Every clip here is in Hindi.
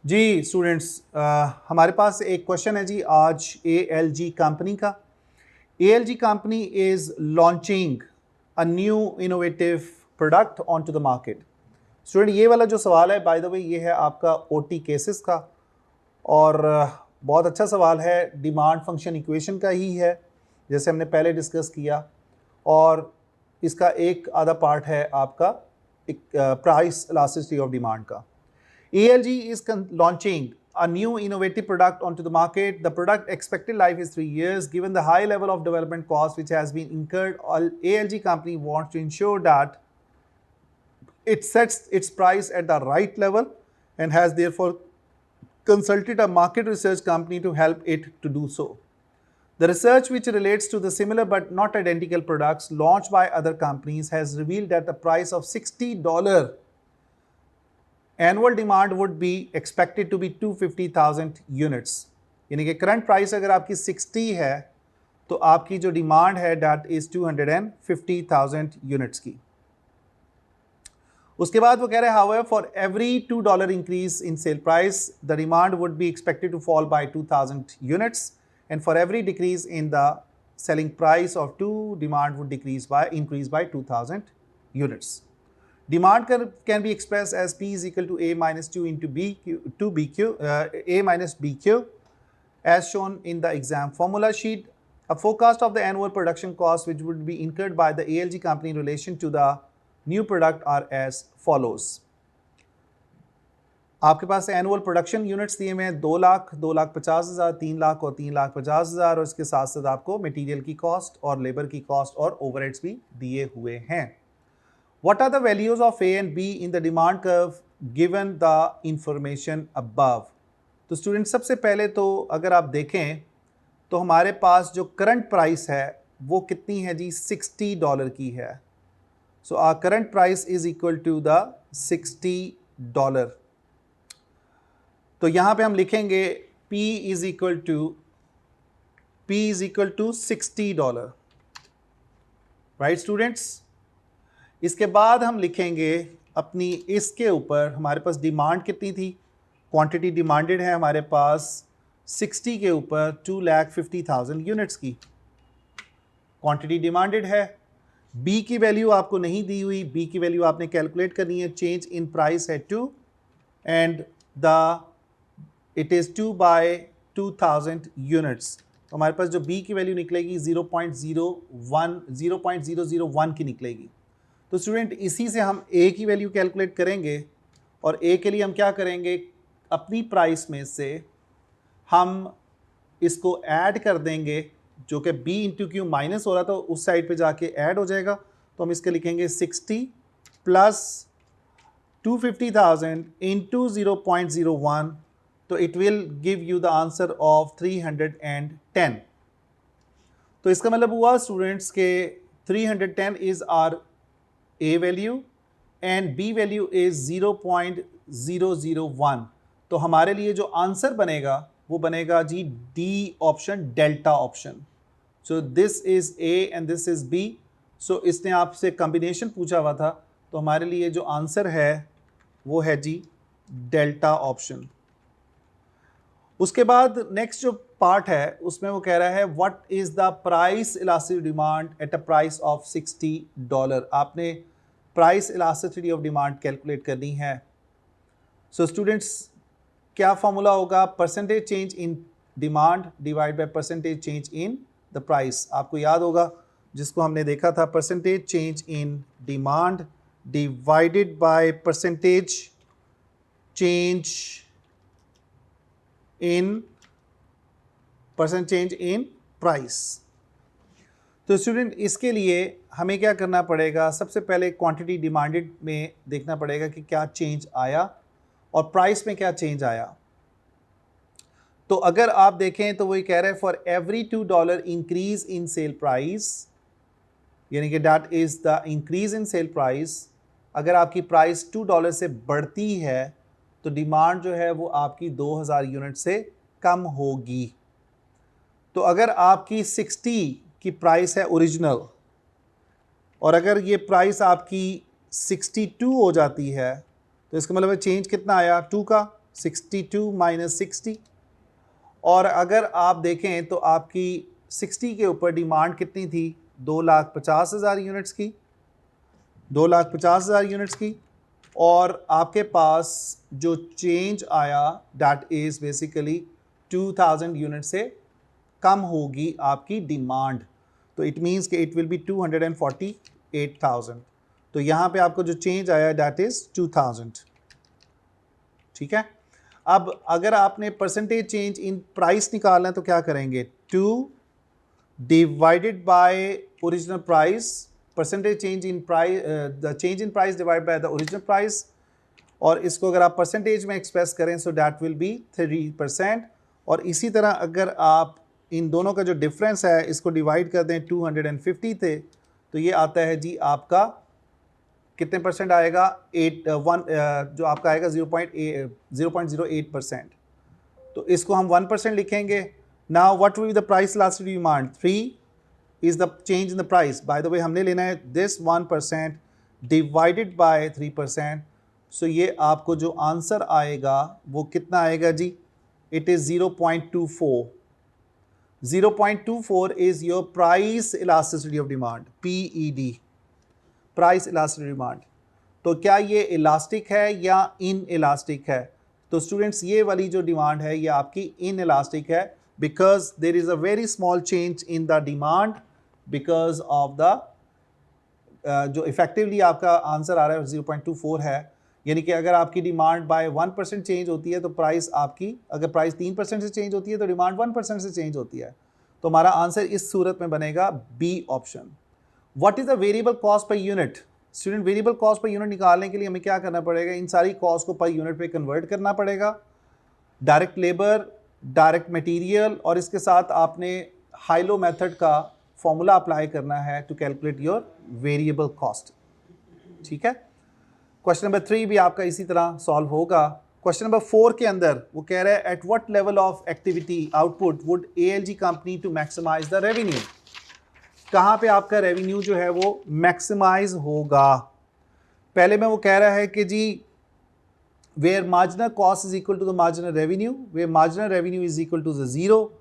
जी स्टूडेंट्स, हमारे पास एक क्वेश्चन है जी आज ALG कंपनी का। ALG company is launching a new innovative product on to the market. Student, ये वाला जो सवाल है बाय द वे ये है आपका OT केसेस का और बहुत अच्छा सवाल है। डिमांड फंक्शन इक्वेशन का ही है जैसे हमने पहले डिस्कस किया, और इसका एक आधा पार्ट है आपका प्राइस इलास्टिसिटी ऑफ डिमांड का। ALG is launching a new innovative product onto the market. The product expected life is 3 years. Given the high level of development cost which has been incurred, ALG company wants to ensure that it sets its price at the right level and has therefore consulted a market research company to help it to do so. The research, which relates to the similar but not identical products launched by other companies, has revealed that the price of $60 annual demand would be expected to be 250,000 units. यानी कि करंट प्राइस अगर आपकी 60 है तो आपकी जो डिमांड है दैट इज 250,000 यूनिट्स की। उसके बाद वो कह रहे हैं however for every $2 increase in sale price the demand would be expected to fall by 2,000 units and for every decrease in the selling price of 2 demand would increase by 2,000 units. Demand can be expressed as P is equal to A minus 2 into A minus BQ as shown in the exam formula sheet. A forecast of the annual production cost which would be incurred by the ALG company in relation to the new product are as follows. आपके पास एनुअल प्रोडक्शन यूनिट्स दिए हुए हैं 2 लाख, 2,50,000, 3 लाख और 3,50,000, और इसके साथ साथ आपको मटेरियल की कॉस्ट और लेबर की कॉस्ट और ओवरहेड्स भी दिए हुए हैं। What are the values of A and B in the demand curve given the information above? तो स्टूडेंट सबसे पहले तो अगर आप देखें तो हमारे पास जो करंट प्राइस है वो कितनी है जी, $60 की है। So our current price is equal to the $60। तो यहाँ पे हम लिखेंगे P is equal to $60, right students. इसके बाद हम लिखेंगे अपनी इसके ऊपर हमारे पास डिमांड कितनी थी, क्वांटिटी डिमांडेड है हमारे पास 60 के ऊपर 2,50,000 यूनिट्स की क्वांटिटी डिमांडेड है। बी की वैल्यू आपको नहीं दी हुई, बी की वैल्यू आपने कैलकुलेट करनी है। चेंज इन प्राइस है 2 and it is 2 by 2,000 units. तो हमारे पास जो बी की वैल्यू निकलेगी 0.001 की निकलेगी। तो स्टूडेंट इसी से हम ए की वैल्यू कैलकुलेट करेंगे और ए के लिए हम क्या करेंगे, अपनी प्राइस में से हम इसको ऐड कर देंगे, जो कि बी इंटू क्यू माइनस हो रहा था उस साइड पे जाके ऐड हो जाएगा। तो हम इसके लिखेंगे 60 प्लस 250,000 इंटू 0.01, तो it will give you the answer of 310। तो इसका मतलब हुआ स्टूडेंट्स के 310 is our A value and B value is 0.001। तो हमारे लिए जो आंसर बनेगा वो बनेगा जी D option, delta option. So this is A and this is B। सो इसने आपसे कॉम्बिनेशन पूछा हुआ था, तो हमारे लिए जो आंसर है वो है जी डेल्टा ऑप्शन। उसके बाद नेक्स्ट जो पार्ट है उसमें वो कह रहा है what is the price elastic demand at a price of $60। आपने price elasticity of demand calculate करनी है। सो स्टूडेंट्स क्या फॉर्मूला होगा, percentage change in demand divide by percentage change in the price. आपको याद होगा जिसको हमने देखा था, percentage change in demand divided by percentage change in price. तो स्टूडेंट इसके लिए हमें क्या करना पड़ेगा, सबसे पहले क्वांटिटी डिमांडेड में देखना पड़ेगा कि क्या चेंज आया और प्राइस में क्या चेंज आया। तो अगर आप देखें तो वही कह रहे हैं for every $2 increase in sale price, यानी कि that is the increase in sale price. अगर आपकी प्राइस $2 से बढ़ती है तो डिमांड जो है वो आपकी 2,000 यूनिट से कम होगी। तो अगर आपकी 60 की प्राइस है ओरिजिनल और अगर ये प्राइस आपकी 62 हो जाती है तो इसका मतलब चेंज कितना आया 2 का। 62 माइनस 60, और अगर आप देखें तो आपकी 60 के ऊपर डिमांड कितनी थी, 2,50,000 यूनिट्स की, 2,50,000 यूनिट्स की, और आपके पास जो चेंज आया दैट इज़ बेसिकली 2,000 यूनिट से कम होगी आपकी डिमांड, तो इट मीन्स कि इट विल बी 248,000। तो यहाँ पे आपको जो चेंज आया दैट इज़ 2,000, ठीक है। अब अगर आपने परसेंटेज चेंज इन प्राइस निकालना है तो क्या करेंगे, 2 divided by original price, percentage change in price, the change in price divide by the original price, और इसको अगर आप परसेंटेज में एक्सप्रेस करें सो दैट विल बी 3%। और इसी तरह अगर आप इन दोनों का जो डिफरेंस है इसको डिवाइड कर दें 250 थे, तो ये आता है जी आपका कितने परसेंट आएगा, 1 जो आपका आएगा 0.08%। तो इसको हम 1% लिखेंगे। Now what will be the price elasticity demand, 3 is the change in the price, by the way हमने लेना है दिस 1% डिवाइडेड बाय 3%। सो ये आपको जो आंसर आएगा वो कितना आएगा जी, it is 0.24। 0.24 is your price elasticity of demand, PED, price elastic demand. तो क्या ये इलास्टिक है या इन इलास्टिक है, तो स्टूडेंट्स ये वाली जो डिमांड है ये आपकी इन इलास्टिक है, because there is a very small change in the demand because of the जो इफेक्टिवली आपका आंसर आ रहा है 0.24 है, यानी कि अगर आपकी डिमांड बाय 1% चेंज होती है तो प्राइस आपकी, अगर प्राइस 3% से चेंज होती है तो डिमांड 1% से चेंज होती है। तो हमारा आंसर इस सूरत में बनेगा B option. What is the variable cost per unit, student variable cost per unit निकालने के लिए हमें क्या करना पड़ेगा, इन सारी कॉस्ट को पर यूनिट पे कन्वर्ट करना पड़ेगा, डायरेक्ट लेबर, डायरेक्ट मटेरियल, और इसके साथ आपने हाइलो मेथड का फॉर्मूला अप्लाई करना है to calculate your variable cost, ठीक है। क्वेश्चन नंबर 3 भी आपका इसी तरह सॉल्व होगा। क्वेश्चन नंबर 4 के अंदर वो कह रहा है at what level of activity output would ALG company to maximize the revenue, कहाँ पे आपका रेवेन्यू जो है वो मैक्सिमाइज होगा। पहले में वो कह रहा है कि जी where marginal cost is equal to the marginal revenue, where marginal revenue is equal to the zero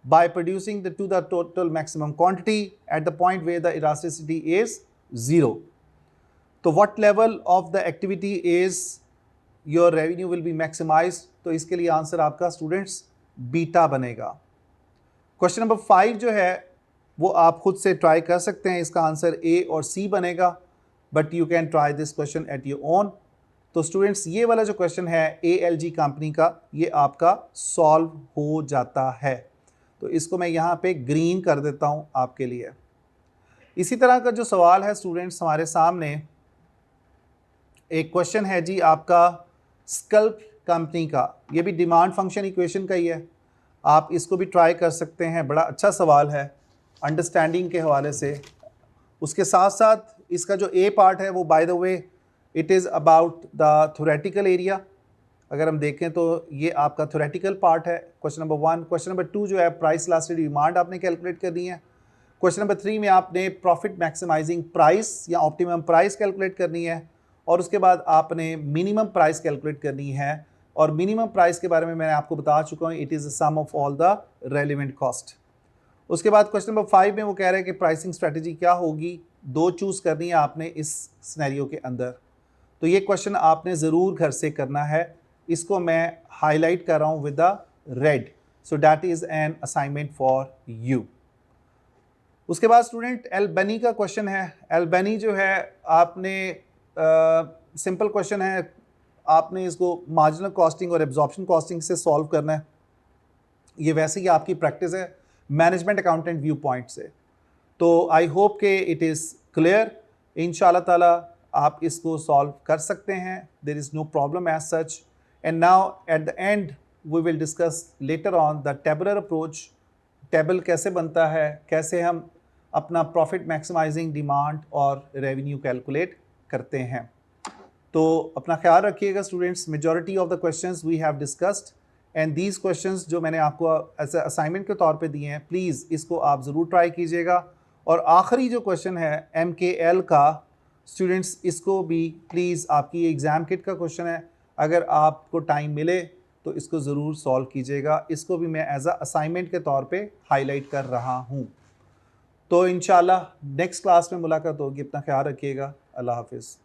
by producing the total maximum quantity at the point where the elasticity is 0. तो what level of the activity is your revenue will be maximized, तो इसके लिए आंसर आपका स्टूडेंट्स बीटा बनेगा। क्वेश्चन नंबर 5 जो है वो आप खुद से ट्राई कर सकते हैं, इसका आंसर ए और सी बनेगा, but you can try this question at your own. तो स्टूडेंट्स ये वाला जो क्वेश्चन है एएलजी कंपनी का, ये आपका सॉल्व हो जाता है, तो इसको मैं यहाँ पे ग्रीन कर देता हूँ आपके लिए। इसी तरह का जो सवाल है स्टूडेंट्स हमारे सामने एक क्वेश्चन है जी आपका स्कल्प कंपनी का, ये भी डिमांड फंक्शन इक्वेशन का ही है, आप इसको भी ट्राई कर सकते हैं, बड़ा अच्छा सवाल है अंडरस्टैंडिंग के हवाले से। उसके साथ साथ इसका जो ए पार्ट है वो by the way it is about the theoretical area, अगर हम देखें तो ये आपका थ्योरेटिकल पार्ट है क्वेश्चन नंबर 1। क्वेश्चन नंबर 2 जो है प्राइस इलास्टिसिटी डिमांड आपने कैलकुलेट करनी है। क्वेश्चन नंबर 3 में आपने प्रॉफिट मैक्सिमाइजिंग प्राइस या ऑप्टिमम प्राइस कैलकुलेट करनी है, और उसके बाद आपने मिनिमम प्राइस कैलकुलेट करनी है, और मिनिमम प्राइस के बारे में मैंने आपको बता चुका हूँ, it is the sum of all the relevant cost. उसके बाद क्वेश्चन नंबर 5 में वो कह रहे हैं कि प्राइसिंग स्ट्रैटेजी क्या होगी, 2 चूज़ करनी है आपने इस सिनेरियो के अंदर, तो ये क्वेश्चन आपने ज़रूर घर से करना है। इसको मैं हाईलाइट कर रहा हूँ with the red, so that is an assignment for you. उसके बाद स्टूडेंट एल्बनी का क्वेश्चन है। एल्बनी जो है आपने सिंपल क्वेश्चन है, आपने इसको मार्जिनल कॉस्टिंग और एब्जॉर्प्शन कॉस्टिंग से सॉल्व करना है, ये वैसे ही आपकी प्रैक्टिस है मैनेजमेंट अकाउंटेंट व्यू पॉइंट से। तो आई होप के इट इज़ क्लियर, इंशाल्लाह ताला आप इसको सॉल्व कर सकते हैं, there is no problem as such. And now at the end we will discuss later on the tabular approach, table कैसे बनता है, कैसे हम अपना प्रॉफिट मैक्सिमाइजिंग डिमांड और रेवेन्यू कैलकुलेट करते हैं। तो अपना ख्याल रखिएगा students, majority of the questions we have discussed and these questions जो मैंने आपको एज असाइनमेंट के तौर पे दिए हैं, प्लीज़ इसको आप ज़रूर ट्राई कीजिएगा। और आखिरी जो क्वेश्चन है MKL का, स्टूडेंट्स इसको भी प्लीज़, आपकी एग्ज़ाम किट का क्वेश्चन है, अगर आपको टाइम मिले तो इसको ज़रूर सॉल्व कीजिएगा। इसको भी मैं एज अ असाइनमेंट के तौर पे हाईलाइट कर रहा हूँ। तो इंशाल्लाह नेक्स्ट क्लास में मुलाकात होगी। अपना ख्याल रखिएगा। अल्लाह हाफिज़।